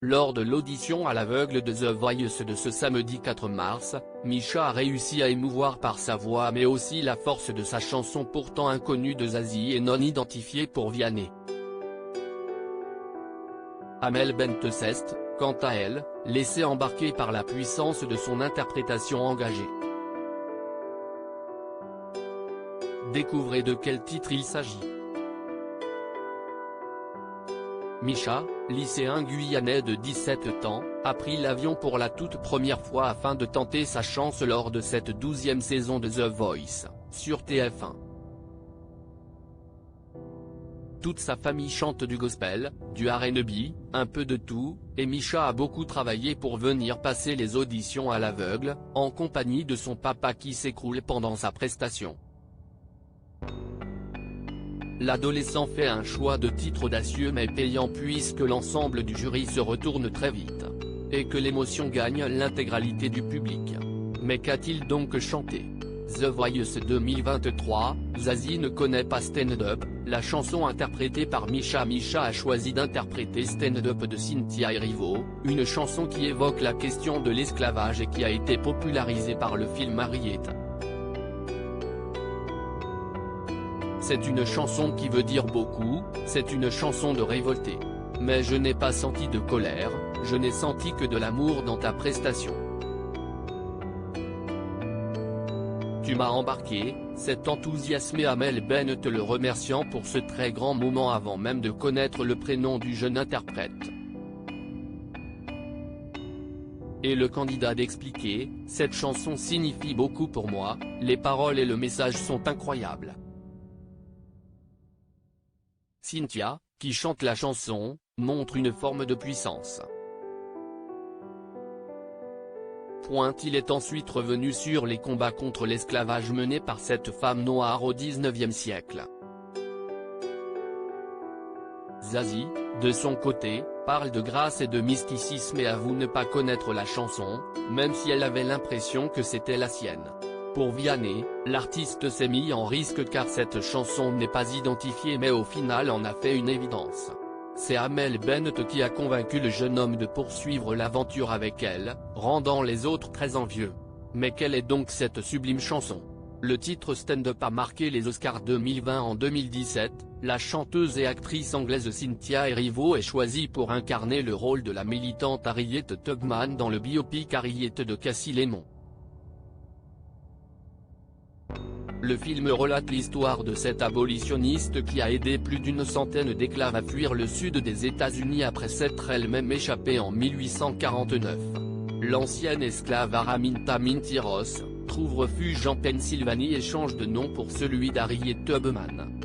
Lors de l'audition à l'aveugle de The Voice de ce samedi 4 mars, Misha a réussi à émouvoir par sa voix mais aussi la force de sa chanson pourtant inconnue de Zazie et non identifiée pour Vianney. Amel Bent s'est, quant à elle, laissée embarquer par la puissance de son interprétation engagée. Découvrez de quel titre il s'agit. Misha, lycéen guyanais de 17 ans, a pris l'avion pour la toute première fois afin de tenter sa chance lors de cette 12e saison de The Voice, sur TF1. Toute sa famille chante du gospel, du R&B, un peu de tout, et Misha a beaucoup travaillé pour venir passer les auditions à l'aveugle, en compagnie de son papa qui s'écroule pendant sa prestation. L'adolescent fait un choix de titre audacieux mais payant puisque l'ensemble du jury se retourne très vite. Et que l'émotion gagne l'intégralité du public. Mais qu'a-t-il donc chanté? The Voice 2023, Zazie ne connaît pas Stand Up, la chanson interprétée par Misha. Misha a choisi d'interpréter Stand Up de Cynthia Erivo, une chanson qui évoque la question de l'esclavage et qui a été popularisée par le film Harriet. C'est une chanson qui veut dire beaucoup, c'est une chanson de révolté. Mais je n'ai pas senti de colère, je n'ai senti que de l'amour dans ta prestation. Tu m'as embarqué, s'est enthousiasmé Amel Bent le remerciant pour ce très grand moment avant même de connaître le prénom du jeune interprète. Et le candidat d'expliquer, cette chanson signifie beaucoup pour moi, les paroles et le message sont incroyables. Cynthia, qui chante la chanson, montre une forme de puissance. Il est ensuite revenu sur les combats contre l'esclavage menés par cette femme noire au XIXe siècle. Zazie, de son côté, parle de grâce et de mysticisme et avoue ne pas connaître la chanson, même si elle avait l'impression que c'était la sienne. Pour Vianney, l'artiste s'est mis en risque car cette chanson n'est pas identifiée mais au final en a fait une évidence. C'est Amel Bent qui a convaincu le jeune homme de poursuivre l'aventure avec elle, rendant les autres très envieux. Mais quelle est donc cette sublime chanson? Le titre Stand Up a marqué les Oscars 2020 en 2017, la chanteuse et actrice anglaise Cynthia Erivo est choisie pour incarner le rôle de la militante Harriet Tubman dans le biopic Harriet de Cassie Lemon. Le film relate l'histoire de cet abolitionniste qui a aidé plus d'une centaine d'esclaves à fuir le sud des États-Unis après s'être elle-même échappée en 1849. L'ancienne esclave Araminta Minty Ross trouve refuge en Pennsylvanie et change de nom pour celui d'Harriet Tubman.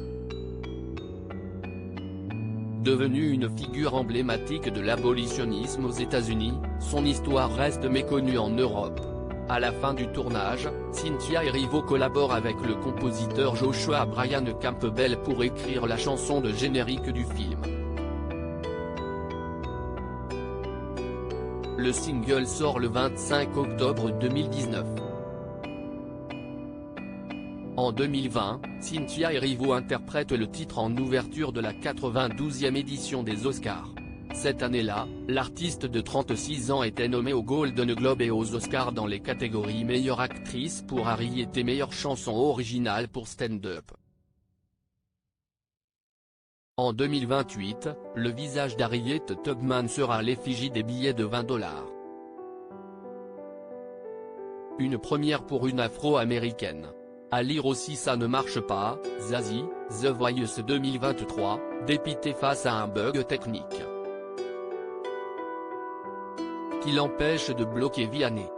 Devenue une figure emblématique de l'abolitionnisme aux États-Unis, son histoire reste méconnue en Europe. À la fin du tournage, Cynthia Erivo collabore avec le compositeur Joshua Brian Campbell pour écrire la chanson de générique du film. Le single sort le 25 octobre 2019. En 2020, Cynthia Erivo interprète le titre en ouverture de la 92e édition des Oscars. Cette année-là, l'artiste de 36 ans était nommée aux Golden Globes et aux Oscars dans les catégories meilleure actrice pour Harriet et meilleure chanson originale pour Stand Up. En 2028, le visage d'Harriet Tubman sera à l'effigie des billets de $20. Une première pour une afro-américaine. À lire aussi Ça ne marche pas, Zazie, The Voice 2023, dépité face à un bug technique qui l'empêche de bloquer Vianney.